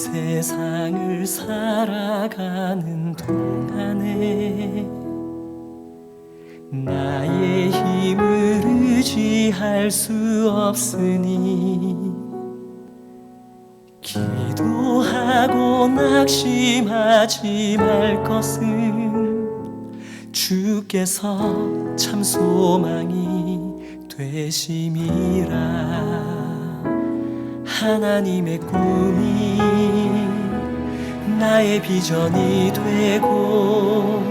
세상을 살아가는 동안에 나의 힘을 의지할 수 없으니 기도하고 낙심하지 말 것은 주께서 참 소망이 되심이라. 하나님의 꿈이 나의 비전이 되고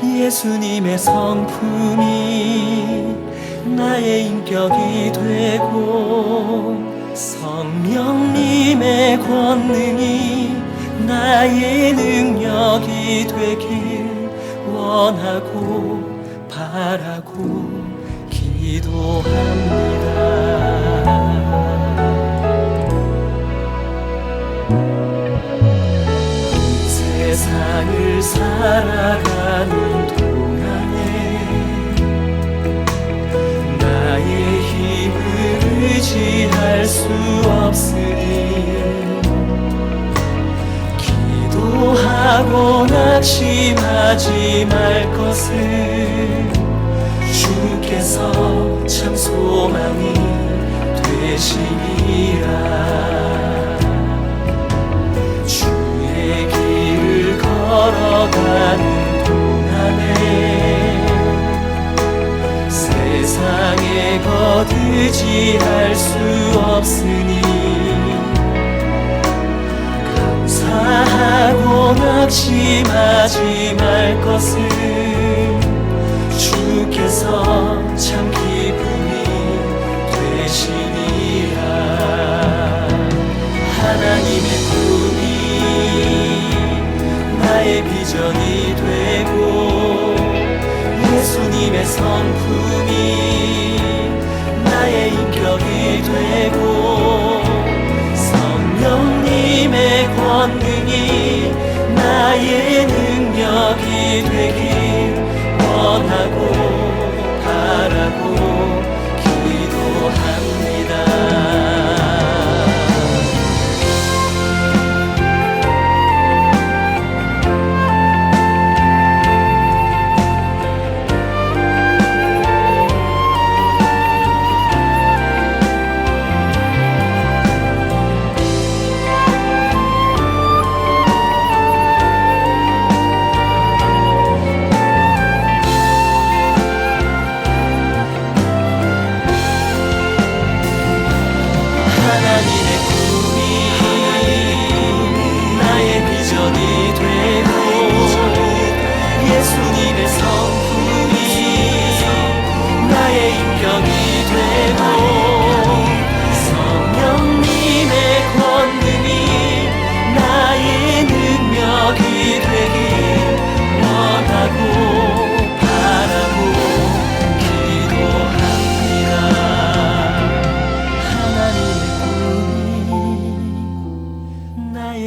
예수님의 성품이 나의 인격이 되고 성령님의 권능이 나의 능력이 되길 원하고 바라고 기도합니다. 세상을 살아가는 동안에 나의 힘을 의지할 수 없으니 기도하고 낙심하지 말 것은 주께서 참 소망이 되심이라. 걸어가는 동안에 세상에 거두지할 수 없으니 감사하고 낙심하지 말 것은 주께서 참 기쁨이 되시니라. 하나님의 꿈이 나의 비전이 되고 예수님의 성품이 나의 인격이 되고 성령님의 권능이 나의 능력이 되길 원하고 바라고 기도합니다.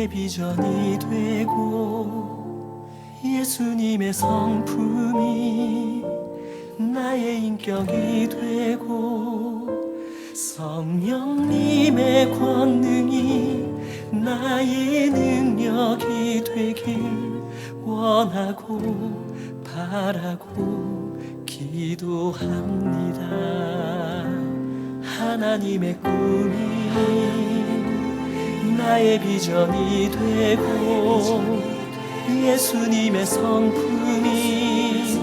비전이 되고 예수님의 성품이 나의 인격이 되고 성령님의 권능이 나의 능력이 되길 원하고 바라고 기도합니다. 하나님의 꿈이 나의 비전이 되고 예수님의 성품이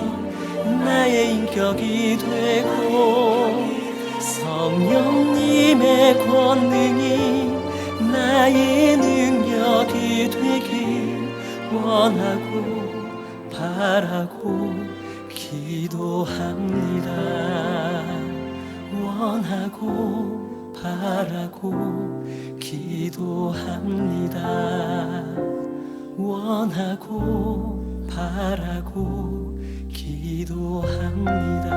나의 인격이 되고 성령님의 권능이 나의 능력이 되길 원하고 바라고 기도합니다. 원하고 바라고 기도합니다. 원하고 바라고 기도합니다.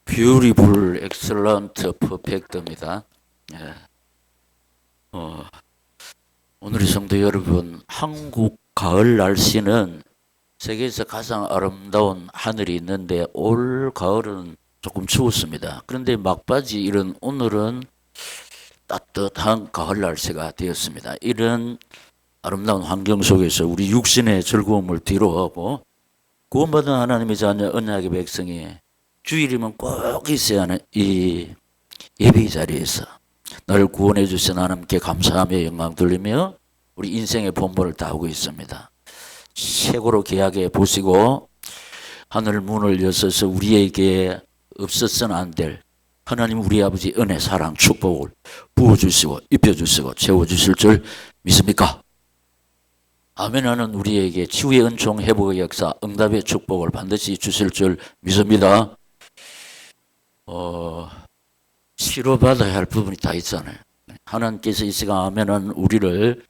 뷰티풀, 엑셀런트, 퍼펙트입니다. 오늘의 성도 여러분, 한국 가을 날씨는 세계에서 가장 아름다운 하늘이 있는데 올 가을은 조금 추웠습니다. 그런데 막바지 이런 오늘은 따뜻한 가을 날씨가 되었습니다. 이런 아름다운 환경 속에서 우리 육신의 즐거움을 뒤로하고 구원받은 하나님의 자녀 언약의 백성이 주일이면 꼭 있어야 하는 이 예배 자리에서 나를 구원해 주신 하나님께 감사하며 영광 돌리며 우리 인생의 본분을 다하고 있습니다. 최고로 귀하게 보시고 하늘 문을 여셔서 우리에게 없어서는 안 될 하나님 우리 아버지 은혜, 사랑, 축복을 부어주시고 입혀주시고 채워주실 줄 믿습니까? 아멘. 하는 우리에게 치유의 은총, 회복의 역사, 응답의 축복을 반드시 주실 줄 믿습니다. 치료받아야 할 부분이 다 있잖아요. 하나님께서 이 시간 아멘은 우리를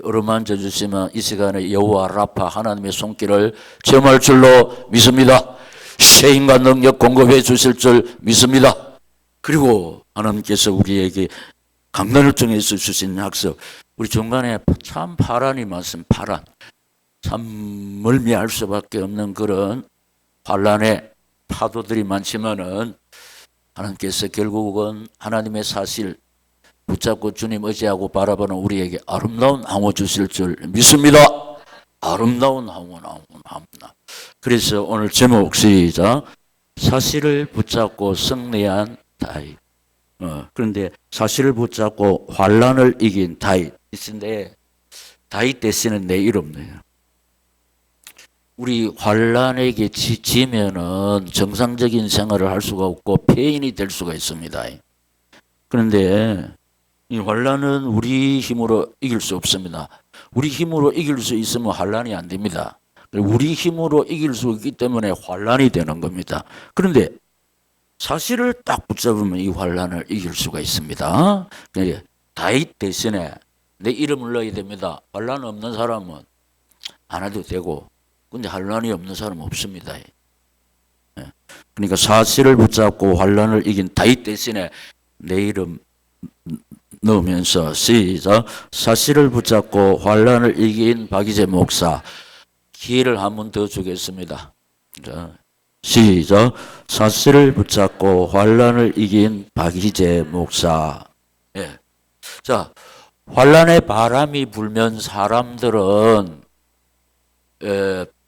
어루만져 주시면 이 시간에 여호와 라파 하나님의 손길을 체험할 줄로 믿습니다. 쉐임과 능력 공급해 주실 줄 믿습니다. 그리고 하나님께서 우리에게 강단을 통해서 주신 약속, 우리 중간에 참 파란이 많습니다. 파란, 참 멀미할 수밖에 없는 그런 환란의 파도들이 많지만은 하나님께서 결국은 하나님의 사실 붙잡고 주님 의지하고 바라보는 우리에게 아름다운 항워 주실 줄 믿습니다. 아름다운 항워. 그래서 오늘 제목 시작. 사실을 붙잡고 승리한 다윗. 그런데 사실을 붙잡고 환란을 이긴 다윗인데 다윗 대신은 내 이름이에요. 우리 환란에게 지면은 정상적인 생활을 할 수가 없고 폐인이 될 수가 있습니다. 그런데 이 환란은 우리 힘으로 이길 수 없습니다. 우리 힘으로 이길 수 있으면 환란이 안 됩니다. 우리 힘으로 이길 수 있기 때문에 환란이 되는 겁니다. 그런데 사실을 딱 붙잡으면 이 환란을 이길 수가 있습니다. 그러니까 다윗 대신에 내 이름을 넣어야 됩니다. 환란 없는 사람은 안 해도 되고, 근데 환란이 없는 사람은 없습니다. 그러니까 사실을 붙잡고 환란을 이긴 다윗 대신에 내 이름 넣으면서 시작. 사실을 붙잡고 환란을 이긴 박이재 목사. 기회를 한 번 더 주겠습니다. 자, 시작. 사실을 붙잡고 환란을 이긴 박이재 목사. 예. 자, 환란의 바람이 불면 사람들은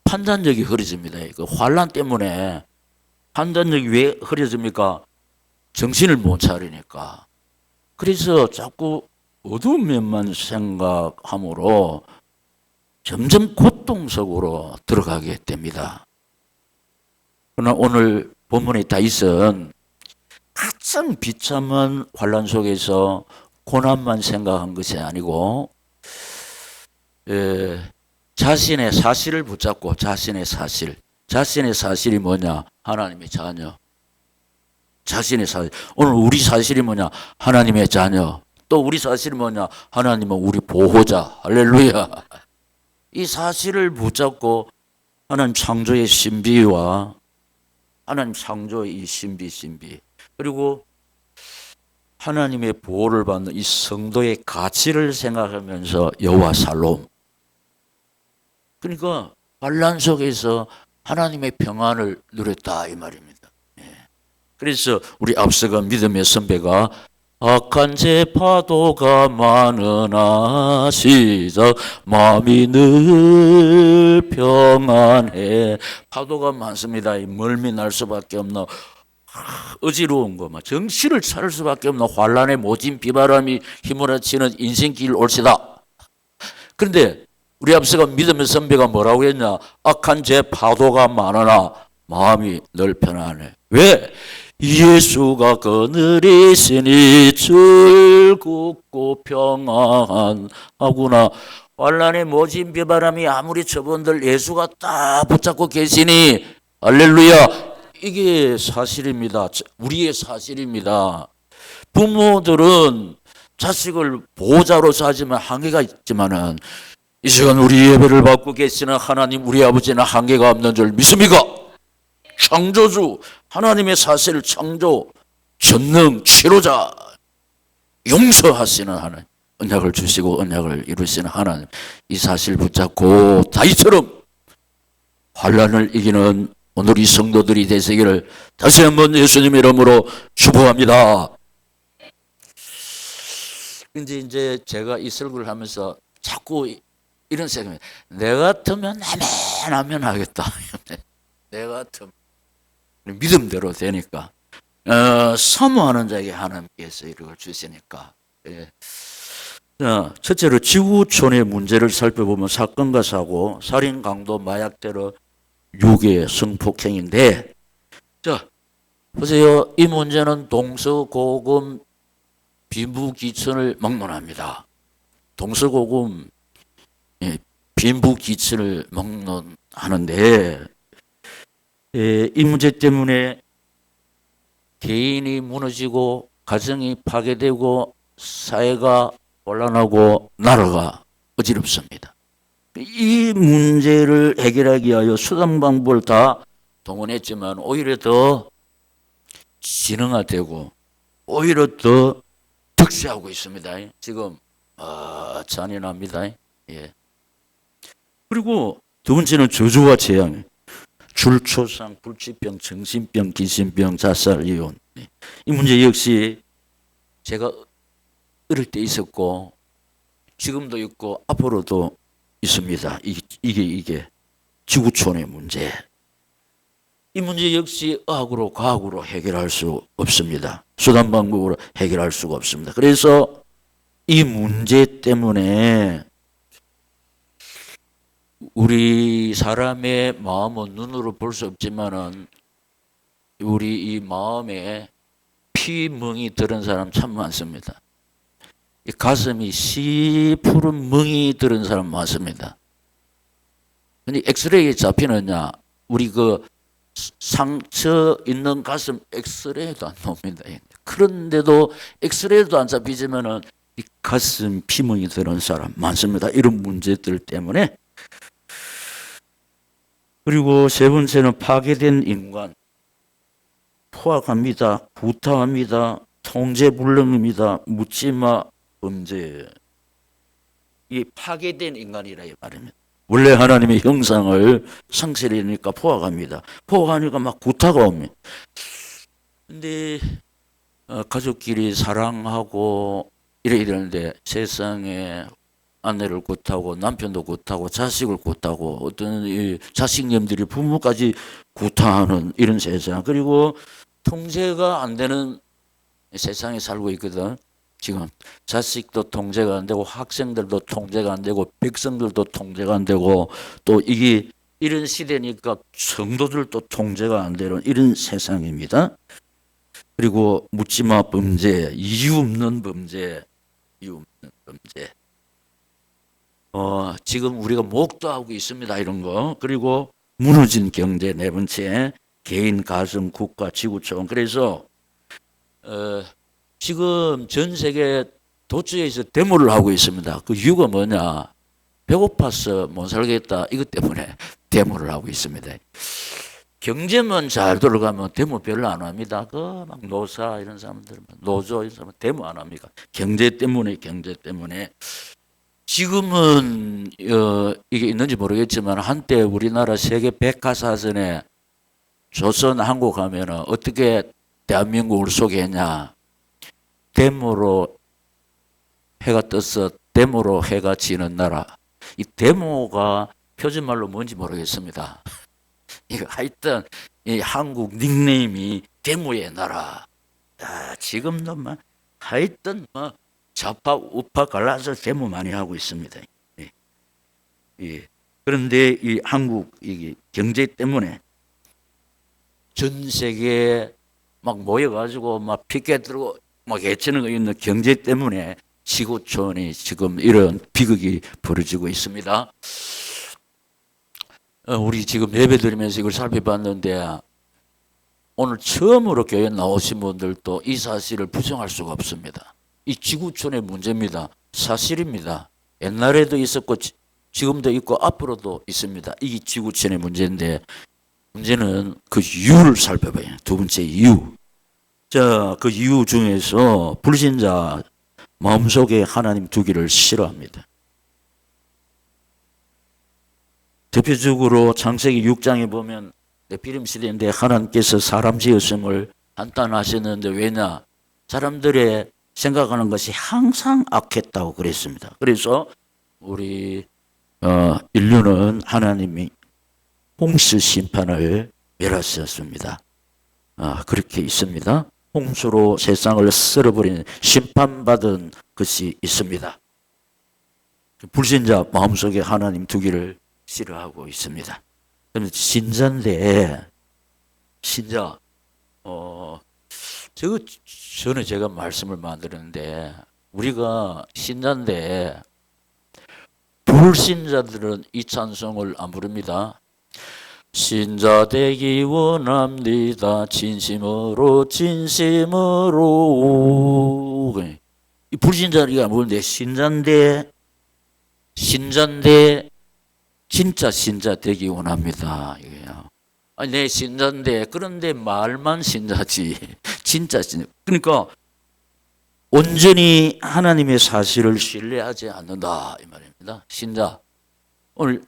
판단력이 흐려집니다. 그 환란 때문에 판단력이 왜 흐려집니까? 정신을 못 차리니까. 그래서 자꾸 어두운 면만 생각함으로 점점 고통 속으로 들어가게 됩니다. 그러나 오늘 본문의 다윗은 가장 비참한 환란 속에서 고난만 생각한 것이 아니고 자신의 사실을 붙잡고 자신의 사실이 뭐냐? 하나님의 자녀. 자신의 사실. 오늘 우리 사실이 뭐냐? 하나님의 자녀. 또 우리 사실이 뭐냐? 하나님은 우리 보호자. 할렐루야. 이 사실을 붙잡고 하나님 창조의 신비와 하나님 창조의 이 신비 그리고 하나님의 보호를 받는 이 성도의 가치를 생각하면서 여호와 살롬. 그러니까 환난 속에서 하나님의 평안을 누렸다 이 말입니다. 그래서 우리 앞서간 믿음의 선배가 악한 제 파도가 많으나 시작 마음이 늘 평안해. 파도가 많습니다. 멀미 날 수밖에 없는 어지러운 거, 정신을 차릴 수밖에 없는 환란의 모진 비바람이 휘몰아치는 인생길 올시다. 그런데 우리 앞서간 믿음의 선배가 뭐라고 했냐? 악한 제 파도가 많으나 마음이 늘 편안해. 왜? 예수가 그늘이시니 즐겁고 평안하구나. 환란의 모진 비바람이 아무리 저분들 예수가 딱 붙잡고 계시니 할렐루야. 이게 사실입니다. 우리의 사실입니다. 부모들은 자식을 보호자로서 하지만 한계가 있지만은 이 시간 우리 예배를 받고 계시는 하나님 우리 아버지는 한계가 없는 줄 믿습니까? 창조주 하나님의 사실 창조 전능 치료자 용서하시는 하나님 언약을 주시고 언약을 이루시는 하나님, 이 사실 붙잡고 다윗처럼 환란을 이기는 오늘 이 성도들이 되시기를 다시 한번 예수님 이름으로 축복합니다. 이제 제가 이 설교를 하면서 자꾸 이런 생각이, 내 같으면 하면 하겠다. 내 같으면 믿음대로 되니까, 사모하는 자에게 하나님께서 이걸 주시니까. 예. 자, 첫째로 지구촌의 문제를 살펴보면 사건과 사고, 살인, 강도, 마약, 테러, 유괴, 성폭행인데, 자 보세요. 이 문제는 동서고금 빈부귀천을 막론합니다. 동서고금 빈부귀천을 막론하는데, 이 문제 때문에 개인이 무너지고 가정이 파괴되고 사회가 혼란하고 나라가 어지럽습니다. 이 문제를 해결하기 위하여 수단 방법을 다 동원했지만 오히려 더 진흥화되고 오히려 더 득세하고 있습니다. 지금 잔인합니다. 예. 그리고 두 번째는 저주와 재앙, 줄초상, 불치병, 정신병, 기신병, 자살, 이혼. 이 문제 역시 제가 어릴 때 있었고 지금도 있고 앞으로도 있습니다. 이게 지구촌의 문제. 이 문제 역시 의학으로 과학으로 해결할 수 없습니다. 수단 방법으로 해결할 수가 없습니다. 그래서 이 문제 때문에 우리 사람의 마음은 눈으로 볼 수 없지만은 우리 이 마음에 피멍이 들은 사람 참 많습니다. 이 가슴이 시푸른 멍이 들은 사람 많습니다. 근데 엑스레이에 잡히느냐? 우리 그 상처 있는 가슴 엑스레이도 안 나옵니다. 그런데도 엑스레이도 안 잡히지만은 이 가슴 피멍이 들은 사람 많습니다. 이런 문제들 때문에. 그리고 세 번째는 파괴된 인간, 포악합니다. 구타합니다. 통제불능입니다. 묻지마 범죄. 이 파괴된 인간이라 이 말입니다. 원래 하나님의 형상을 상실하니까 포악합니다. 포악하니까 막 구타가 옵니다. 근데 가족끼리 사랑하고 이래야 되는데 세상에 아내를 구타고 남편도 구타고 자식을 구타고 어떤 이 자식님들이 부모까지 구타하는 이런 세상, 그리고 통제가 안 되는 세상에 살고 있거든. 지금 자식도 통제가 안 되고 학생들도 통제가 안 되고 백성들도 통제가 안 되고 또 이게 이런 시대니까 성도들도 통제가 안 되는 이런 세상입니다. 그리고 묻지마 범죄, 이유 없는 범죄, 이유 없는 범죄. 지금 우리가 목도하고 있습니다. 이런 거. 그리고 무너진 경제, 네 번째 개인, 가정, 국가, 지구촌. 그래서 지금 전 세계 도처에서 데모를 하고 있습니다. 그 이유가 뭐냐? 배고파서 못 살겠다. 이것 때문에 데모를 하고 있습니다. 경제만 잘 돌아가면 데모 별로 안 합니다. 그 막 노사 이런 사람들, 노조 이런 사람 데모 안 합니다. 경제 때문에. 지금은 이게 있는지 모르겠지만 한때 우리나라 세계 백과사전에 조선, 한국 하면은 어떻게 대한민국을 소개했냐? 데모로 해가 떠서 데모로 해가 지는 나라. 이 데모가 표준말로 뭔지 모르겠습니다. 이거 하여튼 이 한국 닉네임이 데모의 나라. 지금도 막 하여튼 뭐 좌파 우파 갈라서 데모 많이 하고 있습니다. 예. 그런데 이 한국 이 경제 때문에 전 세계에 막 모여가지고 막 피켓 들고 막 외치는 거 있는 경제 때문에 지구촌이 지금 이런 비극이 벌어지고 있습니다. 우리 지금 예배 드리면서 이걸 살펴봤는데 오늘 처음으로 교회 나오신 분들도 이 사실을 부정할 수가 없습니다. 이 지구촌의 문제입니다. 사실입니다. 옛날에도 있었고 지금도 있고 앞으로도 있습니다. 이 지구촌의 문제인데 문제는 그 이유를 살펴봐요. 두 번째 이유. 자, 그 이유 중에서 불신자 마음속에 하나님 두기를 싫어합니다. 대표적으로 창세기 6장에 보면 네피림 시대인데 하나님께서 사람 지으심을 한탄하셨는데 왜냐? 사람들의 생각하는 것이 항상 악했다고 그랬습니다. 그래서 우리 인류는 하나님이 홍수 심판을 멸하셨습니다. 그렇게 있습니다. 홍수로 세상을 쓸어버리는 심판받은 것이 있습니다. 불신자 마음속에 하나님 두기를 싫어하고 있습니다. 신자인데 신자 저는 제가 말씀을 만드는데 우리가 신자인데 불신자들은 이 찬송을 안 부릅니다. 신자 되기 원합니다. 진심으로 이 불신자가 뭔데 신자인데 진짜 신자 되기 원합니다. 이게요. 아니 내 신자인데 그런데 말만 신자지 진짜 신자. 그러니까 온전히 하나님의 사실을 신뢰하지 않는다 이 말입니다. 신자. 오늘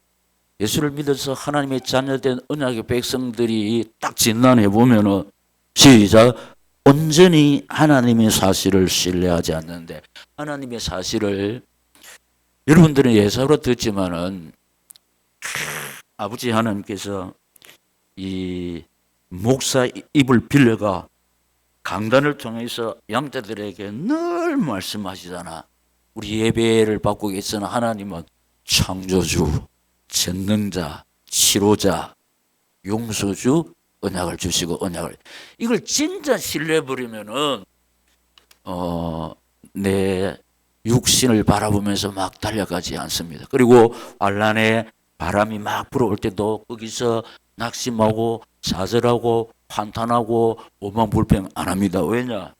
예수를 믿어서 하나님의 자녀된 언약의 백성들이 딱 진단해 보면은 시작. 온전히 하나님의 사실을 신뢰하지 않는데 하나님의 사실을 여러분들은 예사로 듣지만은 아버지 하나님께서 이 목사 입을 빌려가 강단을 통해서 양자들에게 늘 말씀하시잖아. 우리 예배를 받고 계시는 하나님은 창조주, 전능자, 치료자, 용서주, 언약을 주시고 언약을 이걸 진짜 신뢰해버리면은 내 육신을 바라보면서 막 달려가지 않습니다. 그리고 환란에 바람이 막 불어올 때도 거기서 낙심하고 좌절하고 환탄하고 오만불평 안 합니다. 왜냐?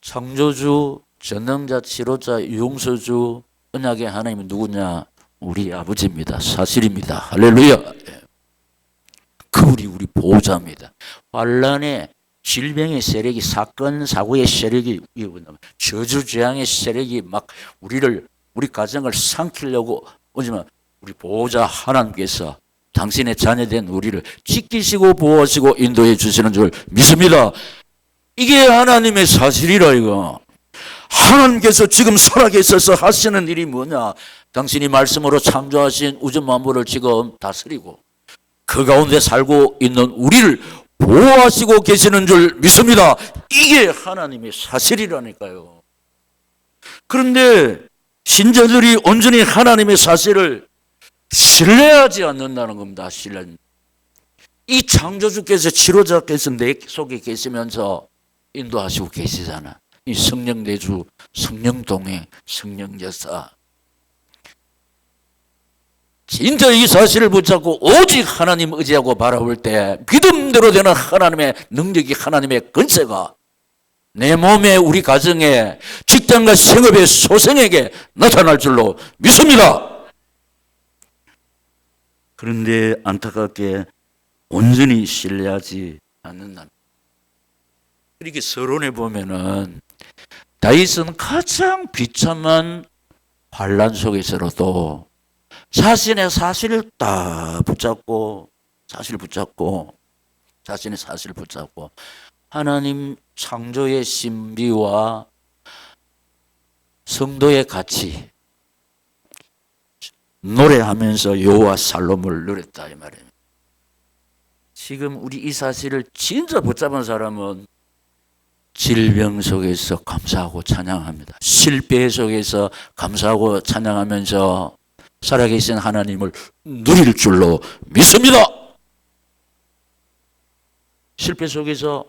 창조주, 전능자, 치료자, 용서주, 언약의 하나님은 누구냐? 우리 아버지입니다. 사실입니다. 할렐루야. 그 우리 보호자입니다. 환란에 질병의 세력이 사건 사고의 세력이 저주재앙의 세력이 막 우리 가정을 삼키려고 오지만 우리 보호자 하나님께서 당신의 자녀된 우리를 지키시고 보호하시고 인도해 주시는 줄 믿습니다. 이게 하나님의 사실이라 이거. 하나님께서 지금 살아계셔서 하시는 일이 뭐냐? 당신이 말씀으로 창조하신 우주 만물을 지금 다스리고 그 가운데 살고 있는 우리를 보호하시고 계시는 줄 믿습니다. 이게 하나님의 사실이라니까요. 그런데 신자들이 온전히 하나님의 사실을 신뢰하지 않는다는 겁니다. 이 창조주께서 치료자께서 내 속에 계시면서 인도하시고 계시잖아. 이 성령내주, 성령동행, 성령여사. 진짜 이 사실을 붙잡고 오직 하나님 의지하고 바라볼 때 믿음대로 되는 하나님의 능력이 하나님의 권세가 내 몸에 우리 가정에 직장과 생업의 소생에게 나타날 줄로 믿습니다. 그런데 안타깝게 온전히 신뢰하지 않는다. 이렇게 서론에 보면은 다윗은 가장 비참한 환란 속에서도 자신의 사실을 딱 붙잡고 자신의 사실을 붙잡고 하나님 창조의 신비와 성도의 가치 노래하면서 여호와 살롬을 누렸다 이 말이에요. 지금 우리 이 사실을 진짜 붙잡은 사람은 질병 속에서 감사하고 찬양합니다. 실패 속에서 감사하고 찬양하면서 살아계신 하나님을 누릴 줄로 믿습니다. 실패 속에서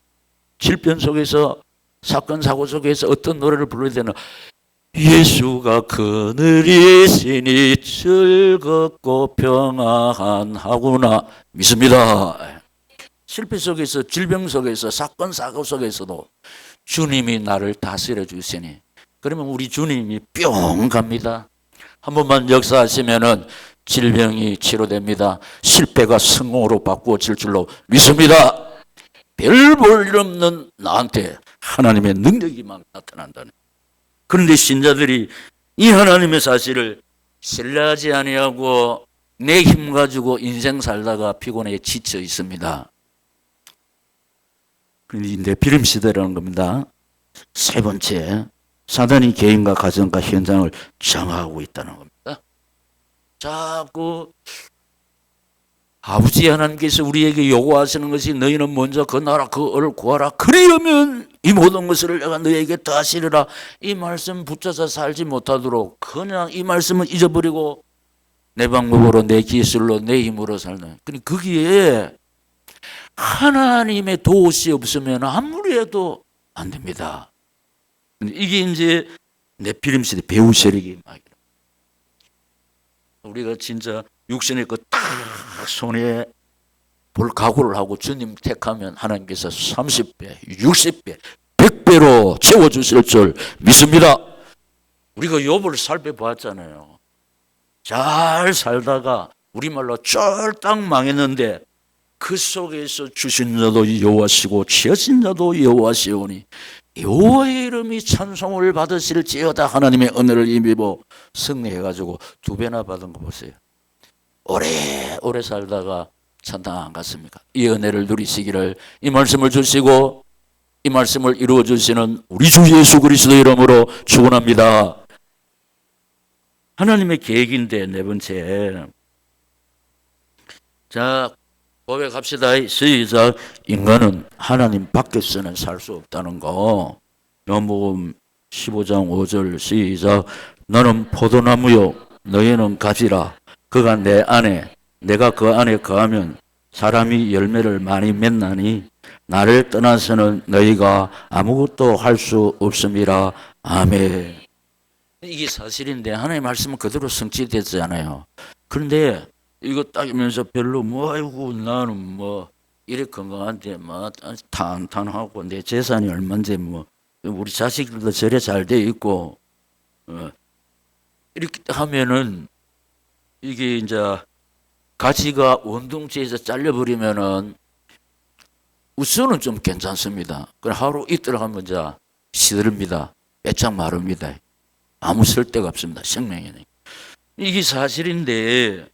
질병 속에서 사건 사고 속에서 어떤 노래를 불러야 되나? 예수가 그늘이시니 즐겁고 평안하구나 믿습니다. 실패 속에서 질병 속에서 사건 사고 속에서도 주님이 나를 다스려 주시니 그러면 우리 주님이 뿅 갑니다. 한 번만 역사하시면은 질병이 치료됩니다. 실패가 성공으로 바꾸어질 줄로 믿습니다. 별 볼 일 없는 나한테 하나님의 능력이 막 나타난다는. 그런데 신자들이 이 하나님의 사실을 신뢰하지 아니하고 내 힘 가지고 인생 살다가 피곤해 지쳐 있습니다. 그런데 이 네피림 시대라는 겁니다. 세 번째, 사단이 개인과 가정과 현장을 장악하고 있다는 겁니다. 자꾸 아버지 하나님께서 우리에게 요구하시는 것이 너희는 먼저 그 나라 그 을을 구하라. 그리하면 이 모든 것을 내가 너희에게 더하시리라. 이 말씀 붙잡아 살지 못하도록 그냥 이 말씀은 잊어버리고 내 방법으로 내 기술로 내 힘으로 살는. 그러니까 거기에 하나님의 도우시 없으면 아무리 해도 안 됩니다. 이게 이제 네피림 시대 배후 세력이 막 우리가 진짜 육신의 그 딱 손에 볼 각오를 하고 주님 택하면 하나님께서 30배, 60배, 100배로 채워주실 줄 믿습니다. 우리가 욥을 살펴봤잖아요. 잘 살다가 우리말로 쫄딱 망했는데 그 속에서 주신 자도 여호와시고 지으신 자도 여호와시오니 여호와의 이름이 찬송을 받으실지어다. 하나님의 은혜를 힘입어 승리해가지고 2배나 받은 거 보세요. 오래 살다가 천당 안 갔습니까? 이 은혜를 누리시기를, 이 말씀을 주시고 이 말씀을 이루어 주시는 우리 주 예수 그리스도 이름으로 축원합니다. 하나님의 계획인데 네 번째, 자 고백합시다. 시작. 인간은 하나님 밖에서는 살 수 없다는 거. 요한복음 15장 5절 시작. 너는 포도나무요 너희는 가지라. 그가 내 안에 내가 그 안에 거하면 사람이 열매를 많이 맺나니 나를 떠나서는 너희가 아무것도 할 수 없음이라. 아멘. 이게 사실인데 하나님의 말씀은 그대로 성취됐잖아요. 그런데 이거 따지면서 별로 아이고 나는 이래 건강한데 탄탄하고 내 재산이 얼마인데 우리 자식들도 저래 잘 돼 있고 이렇게 하면은 이게 이제 가지가 원둥지에서 잘려버리면은 우선은 좀 괜찮습니다. 그럼 하루 이틀 하면 이제 시들입니다. 빼짝 마릅니다. 아무 쓸데가 없습니다. 생명에는. 이게 사실인데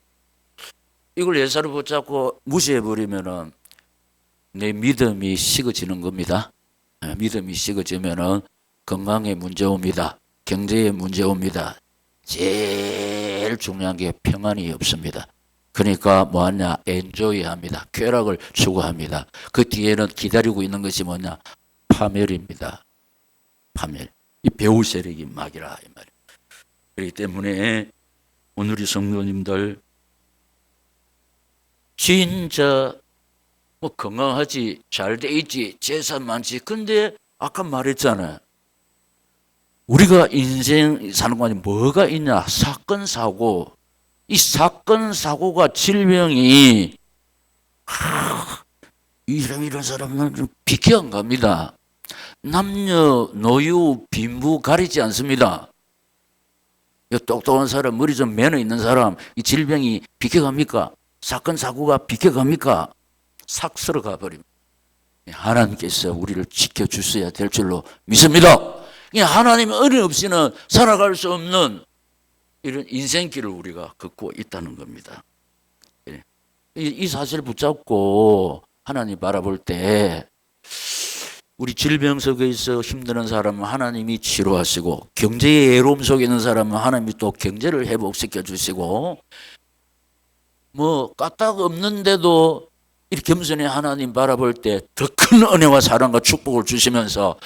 이걸 예사로 붙잡고 무시해버리면은 내 믿음이 식어지는 겁니다. 믿음이 식어지면은 건강에 문제 옵니다. 경제에 문제 옵니다. 제일 중요한 게 평안이 없습니다. 그러니까 뭐하냐? 엔조이 합니다. 쾌락을 추구합니다. 그 뒤에는 기다리고 있는 것이 뭐냐? 파멸입니다. 파멸. 이 배후 세력이 막이라 이 말이에요. 그렇기 때문에 오늘 이 성도님들 진짜 건강하지, 잘 돼 있지, 재산 많지. 근데 아까 말했잖아요. 우리가 인생 사는 동안에 뭐가 있냐? 사건, 사고. 이 사건, 사고가 질병이 이런 사람은 좀 비켜 안 갑니다. 남녀, 노유, 빈부 가리지 않습니다. 똑똑한 사람, 머리 좀 매너 있는 사람, 이 질병이 비켜갑니까? 사건, 사고가 비켜갑니까? 싹 쓸어가 버립니다. 하나님께서 우리를 지켜주셔야 될 줄로 믿습니다. 하나님의 은혜 없이는 살아갈 수 없는 이런 인생길을 우리가 걷고 있다는 겁니다. 이 사실을 붙잡고 하나님 바라볼 때 우리 질병 속에서 힘드는 사람은 하나님이 치료하시고 경제의 외로움 속에 있는 사람은 하나님이 또 경제를 회복시켜 주시고 까딱 없는데도 이렇게 겸손히 하나님 바라볼 때 더 큰 은혜와 사랑과 축복을 주시면서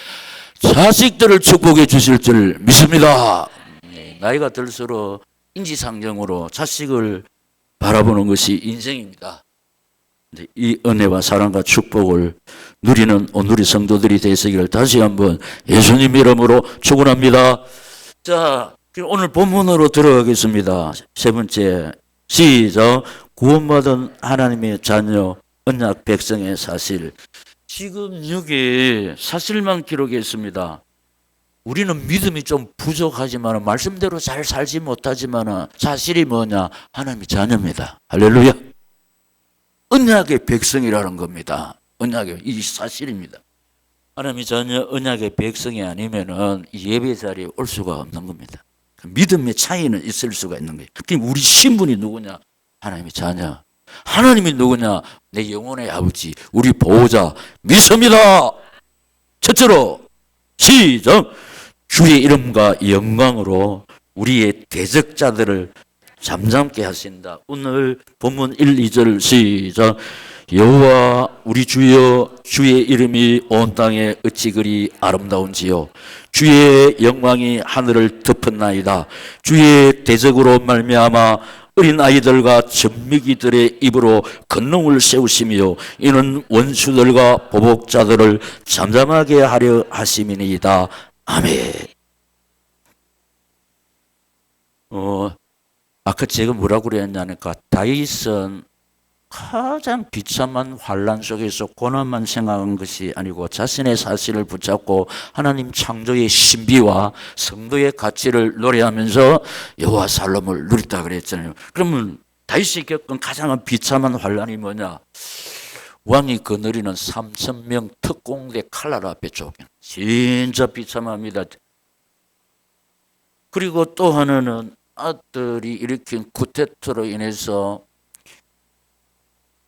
자식들을 축복해 주실 줄 믿습니다. 나이가 들수록 인지상정으로 자식을 바라보는 것이 인생입니다. 이 은혜와 사랑과 축복을 누리는 오늘의 성도들이 되시기를 다시 한번 예수님 이름으로 축원합니다. 자, 오늘 본문으로 들어가겠습니다. 세 번째 시작. 구원받은 하나님의 자녀 언약 백성의 사실. 지금 여기 사실만 기록했습니다. 우리는 믿음이 좀 부족하지만 말씀대로 잘 살지 못하지만 사실이 뭐냐? 하나님의 자녀입니다. 할렐루야. 언약의 백성이라는 겁니다. 언약의 이 사실입니다. 하나님이 전혀 언약의 백성이 아니면은 이 예배 자리에 올 수가 없는 겁니다. 믿음의 차이는 있을 수가 있는 거예요. 그럼 우리 신분이 누구냐? 하나님의 자녀. 하나님이 누구냐? 내 영혼의 아버지, 우리 보호자. 믿습니다. 첫째로 시작. 주의 이름과 영광으로 우리의 대적자들을 잠잠게 하신다. 오늘 본문 1, 2절 시작. 여호와 우리 주여, 주의 이름이 온 땅에 어찌 그리 아름다운지요. 주의 영광이 하늘을 덮었나이다. 주의 대적으로 말미암아 어린 아이들과 젖먹이들의 입으로 건농을 세우시며 이는 원수들과 보복자들을 잠잠하게 하려 하심이니이다. 아멘. 아까 제가 뭐라고 그랬냐니까 다윗은 가장 비참한 환란 속에서 고난만 생각한 것이 아니고 자신의 사실을 붙잡고 하나님 창조의 신비와 성도의 가치를 노래하면서 여호와 살롬을 누렸다 그랬잖아요. 그러면 다윗이 겪은 가장 비참한 환란이 뭐냐? 왕이 거느리는 3,000명 특공대 칼날 앞에 쫓겨. 진짜 비참합니다. 그리고 또 하나는 아들이 일으킨 쿠데타로 인해서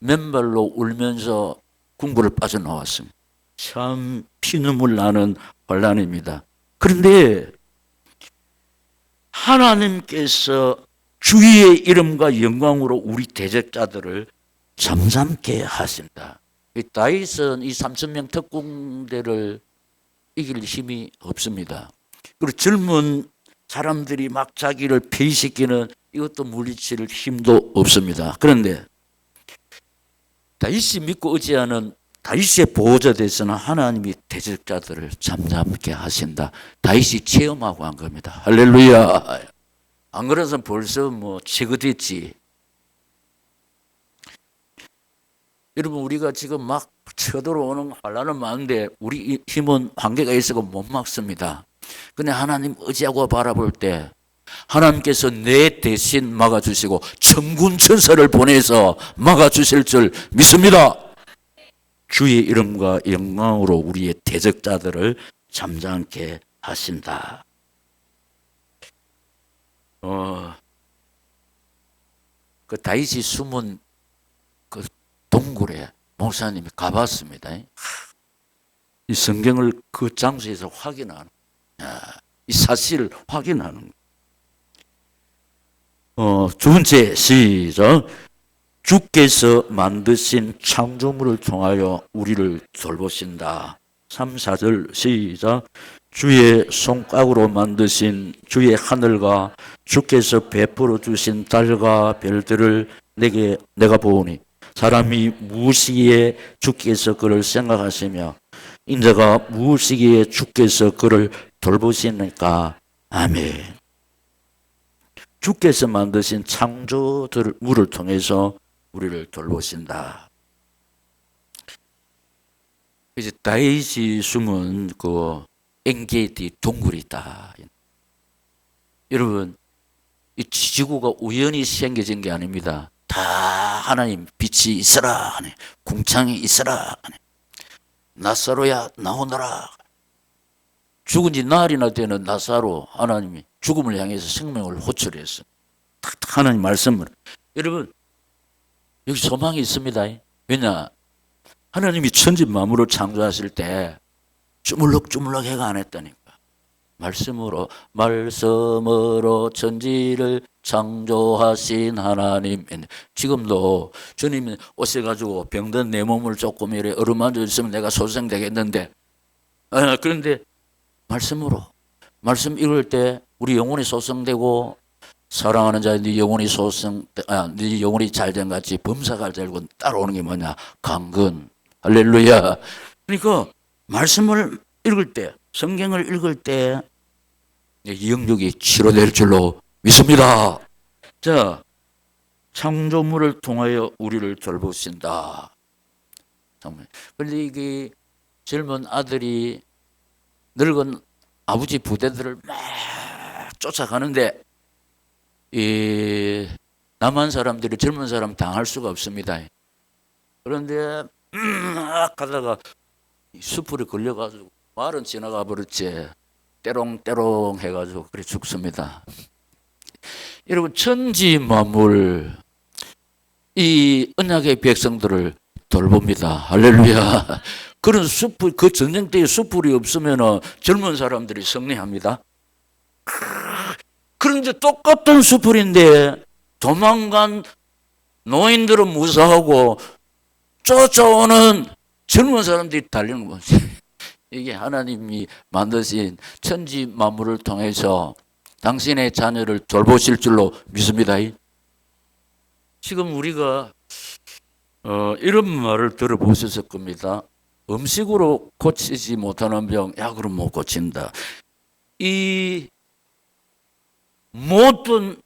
맨발로 울면서 궁궐을 빠져나왔습니다. 참 피눈물 나는 환란입니다. 그런데 하나님께서 주의 이름과 영광으로 우리 대적자들을 잠잠게 하신다. 다윗은 이 3,000명 특공대를 이길 힘이 없습니다. 그리고 젊은 사람들이 막 자기를 폐위시키는 이것도 물리칠 힘도 없습니다. 그런데 다윗이 믿고 의지하는 다윗의 보호자 대해서는 하나님이 대적자들을 잠잠게 하신다. 다윗이 체험하고 한 겁니다. 할렐루야. 안 그래서 벌써 체거됐지. 여러분 우리가 지금 막 쳐들어오는 환란은 많은데 우리 힘은 한계가 있어서 못 막습니다. 근데 하나님 의지하고 바라볼 때 하나님께서 내 대신 막아주시고 천군 천사를 보내서 막아주실 줄 믿습니다. 주의 이름과 영광으로 우리의 대적자들을 잠잠게 하신다. 그 다윗이 숨은 그 동굴에 목사님이 가봤습니다. 이 성경을 그 장소에서 확인하는, 이 사실을 확인하는. 두 번째 시작. 주께서 만드신 창조물을 통하여 우리를 돌보신다. 3, 4절 시작. 주의 손가락으로 만드신 주의 하늘과 주께서 베풀어 주신 달과 별들을 내가 보오니 사람이 무엇이기에 주께서 그를 생각하시며 인자가 무엇이기에 주께서 그를 돌보시니까. 아멘. 주께서 만드신 창조물을 통해서 우리를 돌보신다. 이제 다윗이 숨은 그 엔게디 동굴이다. 여러분, 이 지구가 우연히 생겨진 게 아닙니다. 다 하나님 빛이 있어라 하네. 궁창이 있어라 하네. 나사로야 나오너라. 죽은 지 나흘이나 되는 나사로 하나님이 죽음을 향해서 생명을 호출했어. 탁탁 하나님 말씀을. 여러분 여기 소망이 있습니다. 왜냐? 하나님이 천지 만물을 창조하실 때 주물럭주물럭 해가 안 했다니까. 말씀으로 천지를 창조하신 하나님. 지금도 주님이 오셔가지고 병든 내 몸을 조금 이래 어루만져 있으면 내가 소생되겠는데, 그런데 말씀으로 말씀 읽을 때 우리 영혼이 소생되고 사랑하는 자의 네 영혼이 네 영혼이 잘된 같이 범사가 잘고 따라오는 게 뭐냐? 강건. 할렐루야. 그러니까 말씀을 읽을 때, 성경을 읽을 때 이 영역이 치료될 줄로 믿습니다. 자, 창조물을 통하여 우리를 돌보신다. 그런데 이게 젊은 아들이 늙은 아버지 부대들을 막 쫓아가는데 이 남한 사람들이 젊은 사람 당할 수가 없습니다. 그런데 막 가다가 숯불에 걸려가지고 말은 지나가 버렸지. 때롱때롱 해가지고 그래 죽습니다. 여러분 천지 만물 이 언약의 백성들을 돌봅니다. 할렐루야. 그런 숯불 그 전쟁 때에 숯불이 없으면 젊은 사람들이 승리합니다. 그런데 똑같은 숯불인데 도망간 노인들은 무사하고 쫓아오는 젊은 사람들이 달리는 거지. 이게 하나님이 만드신 천지 만물을 통해서 당신의 자녀를 돌보실 줄로 믿습니다. 지금 우리가 이런 말을 들어보셨을 겁니다. 음식으로 고치지 못하는 병 약으로 못 고친다. 이 모든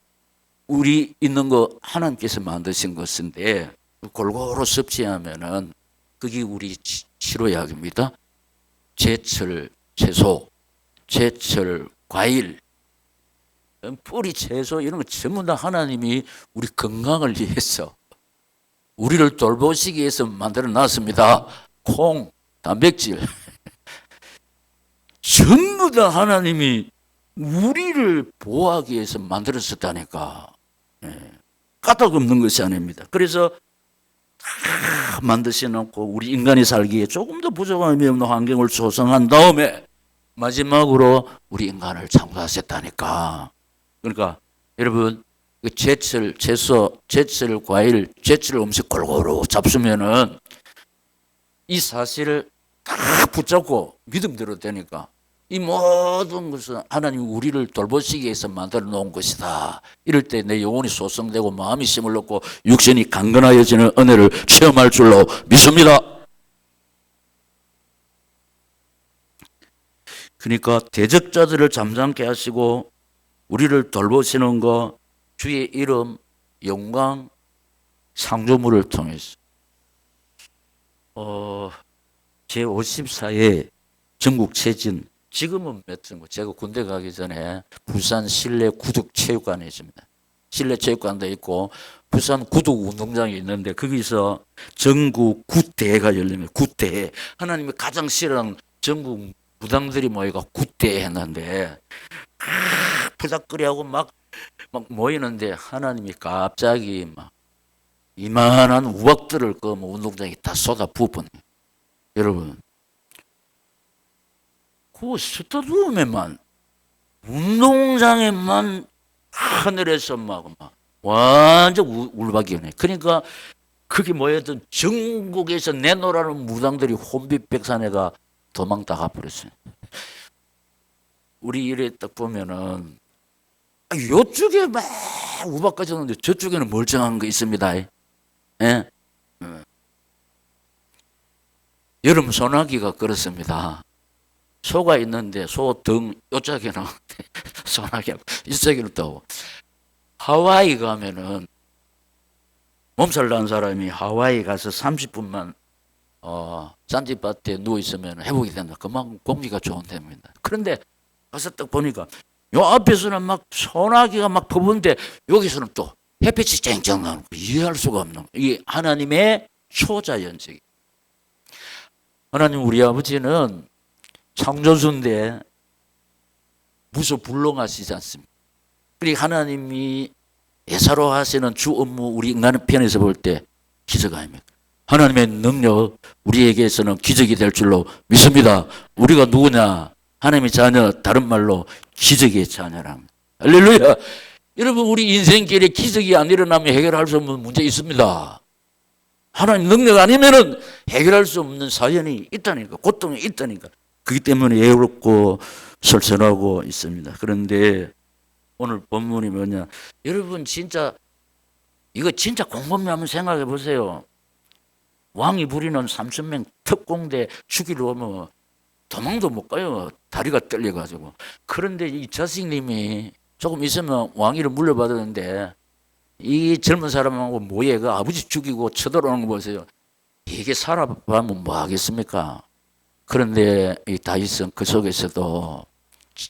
우리 있는 거 하나님께서 만드신 것인데 골고루 섭취하면은 그게 우리 치료약입니다. 제철 채소, 제철 과일, 뿌리 채소 이런 거 전부 다 하나님이 우리 건강을 위해서 우리를 돌보시기 위해서 만들어 놨습니다. 콩, 단백질 전부 다 하나님이 우리를 보호하기 위해서 만들었었다니까. 까닭 없는 것이 아닙니다. 그래서 다 만드시 놓고 우리 인간이 살기에 조금 더 부족함이 없는 환경을 조성한 다음에 마지막으로 우리 인간을 창조하셨다니까. 그러니까 여러분 제철 채소, 제철 과일, 제철 음식 골고루 잡수면은 이 사실을 다 붙잡고 믿음대로 되니까 이 모든 것은 하나님이 우리를 돌보시기 위해서 만들어 놓은 것이다. 이럴 때 내 영혼이 소성되고 마음이 힘을 얻고 육신이 강건하여지는 은혜를 체험할 줄로 믿습니다. 그러니까 대적자들을 잠잠케 하시고 우리를 돌보시는 거 주의 이름, 영광, 상조물을 통해서 제54회 전국 체진 지금은 몇 등? 제가 군대 가기 전에 부산 실내 구둑체육관에 있습니다. 실내 체육관도 있고 부산 구둑 운동장이 있는데 거기서 전국 구대회가 열리면 구대회 하나님이 가장 싫어하는 전국 무당들이 모여가 구대회 했는데 푸작거리하고 막 모이는데 하나님이 갑자기 막 이만한 우박들을 그 운동장에 다 쏟아 부어버려요. 여러분 그 스타디움에만 운동장에만 하늘에서 막 완전 울박이네. 그러니까 거기 모였던 전국에서 내노라는 무당들이 혼비백산에가 도망 다 가버렸어요. 우리 일에 딱 보면은 요쪽에 막 우박까지 오는데 저쪽에는 멀쩡한 거 있습니다. 예? 여름 소나기가 그렇습니다. 소가 있는데 소 등 요쪽에는 소나기하고 이쪽에는 또 하와이 가면은 몸살 난 사람이 하와이 가서 30분만 잔디밭에 누워 있으면 회복이 된다. 그만큼 공기가 좋은 데입니다. 그런데 가서 딱 보니까 요 앞에서는 막 소나기가 막 퍼부는데 여기서는 또 햇빛이 쨍쨍 나는 거 이해할 수가 없는 이게 하나님의 초자연적. 하나님 우리 아버지는 창조주인데 무소불능하시지 않습니까? 그리고 하나님이 예사로하시는 주 업무 우리 인간의 편에서 볼 때 기적 아닙니까? 하나님의 능력 우리에게서는 기적이 될 줄로 믿습니다. 우리가 누구냐? 하나님의 자녀 다른 말로 기적의 자녀랍니다. 할렐루야. 여러분 우리 인생길에 기적이 안 일어나면 해결할 수 없는 문제 있습니다. 하나님 능력 아니면은 해결할 수 없는 사연이 있다니까. 고통이 있다니까. 그렇기 때문에 애롭고 설설하고 있습니다. 그런데 오늘 본문이 뭐냐? 여러분 진짜 이거 진짜 곰곰이 한번 생각해 보세요. 왕이 부리는 3,000명 특공대 죽이러 오면 도망도 못 가요. 다리가 떨려가지고. 그런데 이 자식님이 조금 있으면 왕위를 물려받았는데 이 젊은 사람하고 모예가 아버지 죽이고 쳐들어오는 거 보세요. 이게 살아보면 뭐 하겠습니까? 그런데 이 다윗은 그 속에서도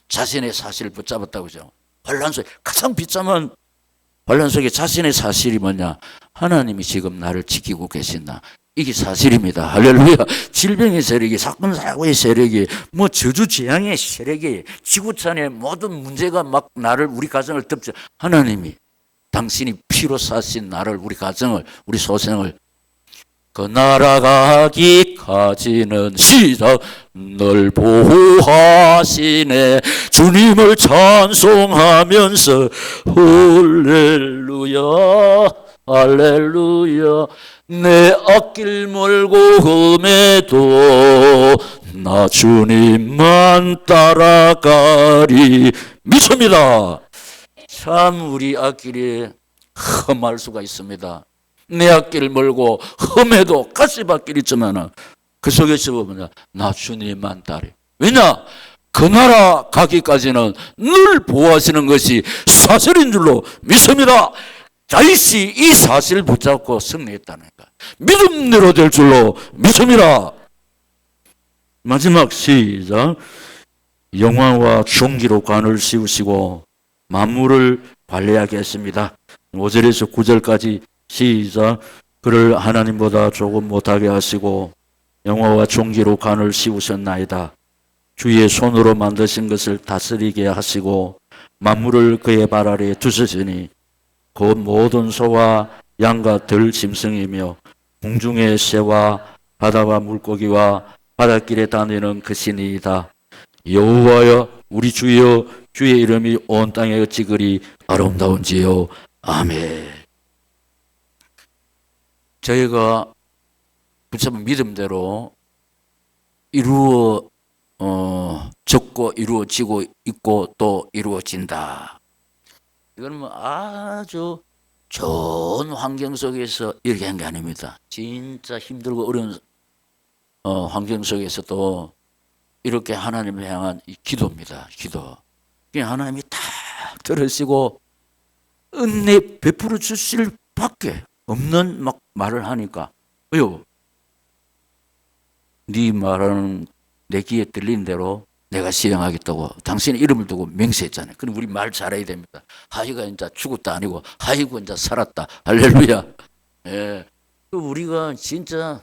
자신의 사실을 붙잡았다고 그죠. 환란 속에 가장 비참한 환란 속에 자신의 사실이 뭐냐? 하나님이 지금 나를 지키고 계신다. 이게 사실입니다. 할렐루야. 질병의 세력이, 사건 사고의 세력이, 뭐 저주 재앙의 세력이, 지구촌의 모든 문제가 막 나를, 우리 가정을 덮죠. 하나님이 당신이 피로 사신 나를, 우리 가정을, 우리 소생을 그 날아가기까지는 시작 널 보호하시네. 주님을 찬송하면서 할렐루야 할렐루야. 내 앞길 멀고 험해도 나 주님만 따라가리. 믿습니다. 참 우리 앞길이 험할 수가 있습니다. 내 앞길 멀고 험해도 가시밭길 있지만 그 속에서 보면 나 주님만 따르. 왜냐? 그 나라 가기까지는 늘 보호하시는 것이 사실인 줄로 믿습니다. 다윗이 이 사실을 붙잡고 승리했다니까. 믿음대로 될 줄로 믿습니다. 마지막 시작. 영화와 종기로 관을 씌우시고 만물을 관리하게 했습니다. 5절에서 9절까지 시작. 그를 하나님보다 조금 못하게 하시고 영화와 종기로 관을 씌우셨나이다. 주의 손으로 만드신 것을 다스리게 하시고 만물을 그의 발 아래에 두셨으니 곧 모든 소와 양과 들 짐승이며 공중의 새와 바다와 물고기와 바닷길에 다니는 그 신이이다. 여호와여 우리 주여 주의 이름이 온 땅에 어찌 그리 아름다운지요. 아멘. 저희가 붙잡은 믿음대로 적고 이루어지고 있고 또 이루어진다. 이건 뭐 아주 좋은 환경 속에서 이렇게 한 게 아닙니다. 진짜 힘들고 어려운 환경 속에서도 이렇게 하나님을 향한 이 기도입니다. 기도. 하나님이 다 들으시고 은혜 베풀어 주실 밖에 없는 막 말을 하니까 왜요? 네 말하는 내 귀에 들린 대로 내가 시행하겠다고 당신의 이름을 두고 맹세했잖아요. 그럼 우리 말 잘해야 됩니다. 하이가 이제 죽었다 아니고 하이고 이제 살았다. 할렐루야. 예. 우리가 진짜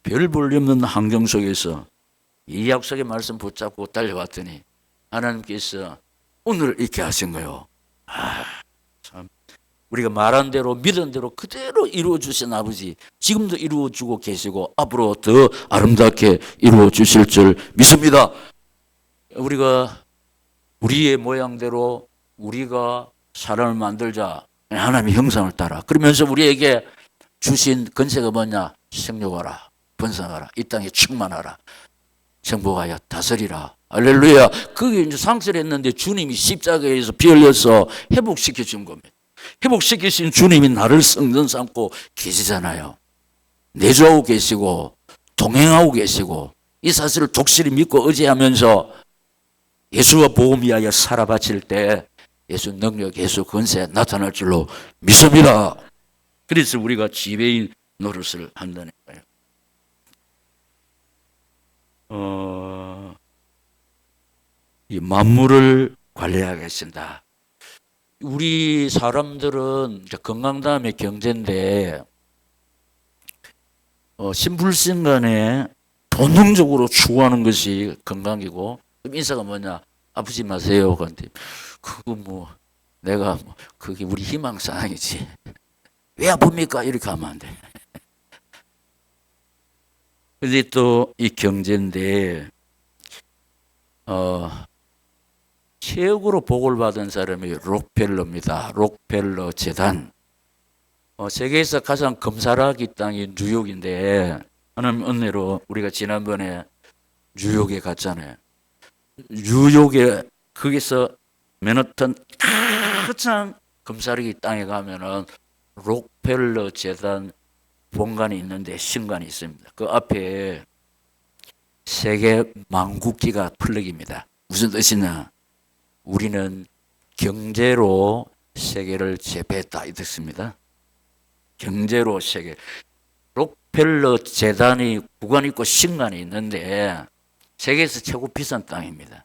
별 볼 없는 환경 속에서 이 약속의 말씀 붙잡고 달려왔더니 하나님께서 오늘 이렇게 하신 거예요. 참 우리가 말한 대로 믿은 대로 그대로 이루어 주신 아버지 지금도 이루어 주고 계시고 앞으로 더 아름답게 이루어 주실 줄 믿습니다. 우리가 우리의 모양대로 우리가 사람을 만들자. 하나님의 형상을 따라. 그러면서 우리에게 주신 건세가 뭐냐? 생육하라, 번성하라, 이 땅에 충만하라, 정복하여 다스리라. 할렐루야. 그게 이제 상실했는데 주님이 십자가에서 피 흘려서 회복시켜 준 겁니다. 회복시키신 주님이 나를 성전 삼고 계시잖아요. 내주하고 계시고 동행하고 계시고 이 사실을 독실히 믿고 의지하면서 예수와 복음 위하여 살아 바칠 때 예수 능력, 예수 권세 나타날 줄로 믿습니다. 그래서 우리가 지배인 노릇을 한다는 거예요. 이 만물을 관리하게 하신다. 우리 사람들은 건강 다음에 경제인데 신불신 간에 본능적으로 추구하는 것이 건강이고 인사가 뭐냐? 아프지 마세요. 그런데 그거 뭐 내가 뭐 그게 우리 희망사항이지. 왜 아픕니까? 이렇게 하면 안 돼. 근데 또 이 경제인데 최고로 복을 받은 사람이 록펠러입니다. 록펠러 재단. 세계에서 가장 금사라기 땅이 뉴욕인데 하나님 은혜로 우리가 지난번에 뉴욕에 갔잖아요. 뉴욕에 거기서 맨하탄 가장 금사라기 땅에 가면은 록펠러 재단 본관이 있는데 신관이 있습니다. 그 앞에 세계 망국기가 플러기입니다. 무슨 뜻이냐? 우리는 경제로 세계를 제패했다 이 뜻입니다. 경제로 세계. 록펠러 재단이 구관이 있고 신관이 있는데 세계에서 최고 비싼 땅입니다.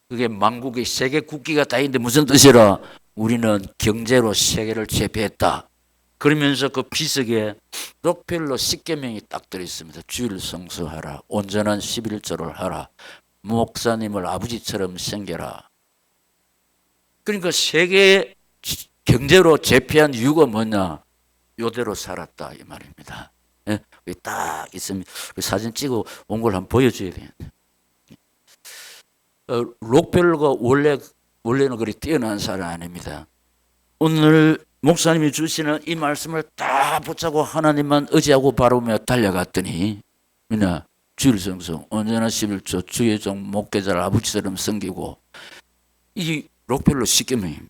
그게 망국의 세계 국기가 다 있는데 무슨 뜻이라? 우리는 경제로 세계를 제패했다. 그러면서 그 비석에 록펠러 10계명이 딱 들어있습니다. 주일 성수하라, 온전한 11조를 하라, 목사님을 아버지처럼 섬겨라. 그러니까 세계 경제로 제패한 이유가 뭐냐? 요대로 살았다 이 말입니다. 예? 딱 있으면 사진 찍어 온 걸 한번 보여줘야 되는데. 록펠러가 원래는 그리 뛰어난 사람 아닙니다. 오늘 목사님이 주시는 이 말씀을 다 붙잡고 하나님만 의지하고 바라보며 달려갔더니 그냥 주일 성수, 언제나 11조, 주의 종 목회자를 아버지처럼 섬기고 이 록펠러 10계명입니다.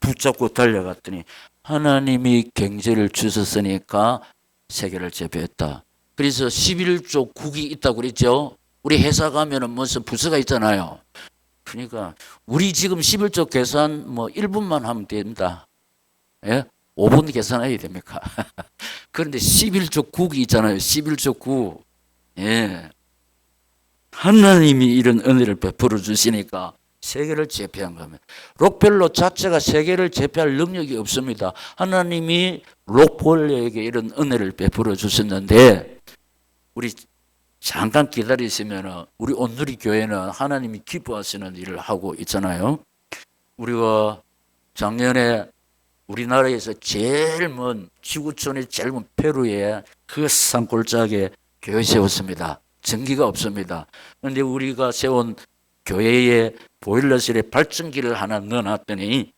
붙잡고 달려갔더니 하나님이 경제를 주셨으니까 세계를 제패했다. 그래서 11조 국이 있다고 그랬죠. 우리 회사 가면은 무슨 부서가 있잖아요. 그러니까 우리 지금 11조 계산 뭐 1분만 하면 됩니다. 예? 5분 계산해야 됩니까? 그런데 11조 국이 있잖아요. 11조 국. 예. 하나님이 이런 은혜를 베풀어 주시니까 세계를 제패한 겁니다. 록펠러 자체가 세계를 제패할 능력이 없습니다. 하나님이 록펠러에게 이런 은혜를 베풀어 주셨는데 우리 잠깐 기다리시면 우리 온누리 교회는 하나님이 기뻐하시는 일을 하고 있잖아요. 우리가 작년에 우리나라에서 제일 먼 지구촌의 제일 먼 페루에 그 산골짜기에 교회 세웠습니다. 전기가 없습니다. 그런데 우리가 세운 교회에 보일러실에 발전기를 하나 넣어놨더니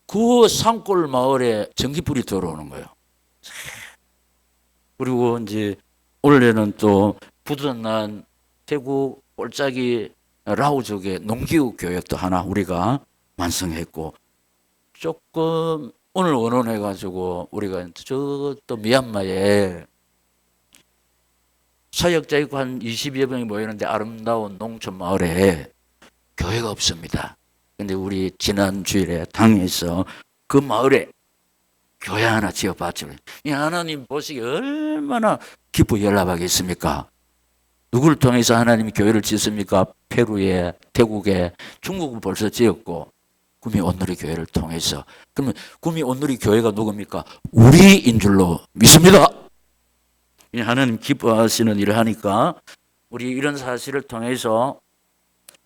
그 산골 마을에 전기불이 들어오는 거예요. 그리고 이제 올해는 또 부도난 태국 꼴짜기 라오족의 농기구 교회 또 하나 우리가 완성했고 조금 오늘 원원해가지고 우리가 저 또 미얀마에 사역자 있고 한 20여 명이 모이는데 아름다운 농촌 마을에 교회가 없습니다. 근데 우리 지난 주일에 당에서 그 마을에 교회 하나 지어봤죠. 이 하나님 보시기 얼마나 기뻐 연락하겠습니까? 누구를 통해서 하나님이 교회를 짓습니까? 페루에, 태국에, 중국은 벌써 지었고 구미 온누리 교회를 통해서. 그러면 구미 온누리 교회가 누굽니까? 우리인 줄로 믿습니다. 하나님 기뻐하시는 일을 하니까 우리 이런 사실을 통해서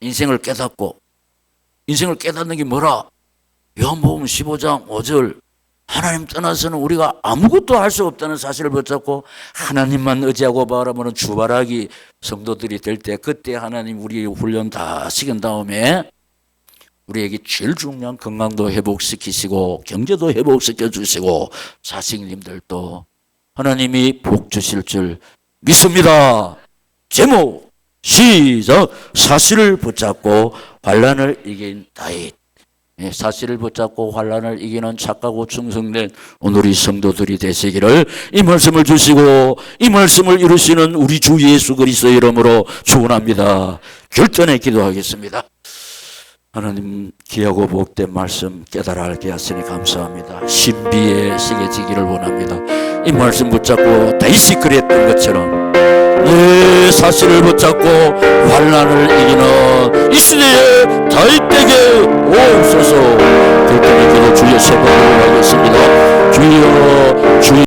인생을 깨닫고 인생을 깨닫는 게 뭐라? 요한복음 15장 5절 하나님 떠나서는 우리가 아무것도 할 수 없다는 사실을 붙잡고 하나님만 의지하고 바라보는 주바라기 성도들이 될 때 그때 하나님 우리 훈련 다 시킨 다음에 우리에게 제일 중요한 건강도 회복시키시고 경제도 회복시켜 주시고 자식님들도 하나님이 복 주실 줄 믿습니다. 제목 시작. 사실을 붙잡고 환난을 이긴 다윗. 사실을 붙잡고 환난을 이기는 착하고 충성된 오늘의 성도들이 되시기를 이 말씀을 주시고 이 말씀을 이루시는 우리 주 예수 그리스도의 이름으로 축원합니다. 결단에 기도하겠습니다. 하나님 귀하고 복된 말씀 깨달아 알게 하시니 감사합니다. 신비에 새겨지기를 원합니다. 이 말씀 붙잡고 다윗이 그랬던 것처럼 내 사실을 붙잡고 환난을 이기는 이 시대에 다윗에게 오옵소서. 결단의 기도 주여 세번을 하겠습니다. 주여 주여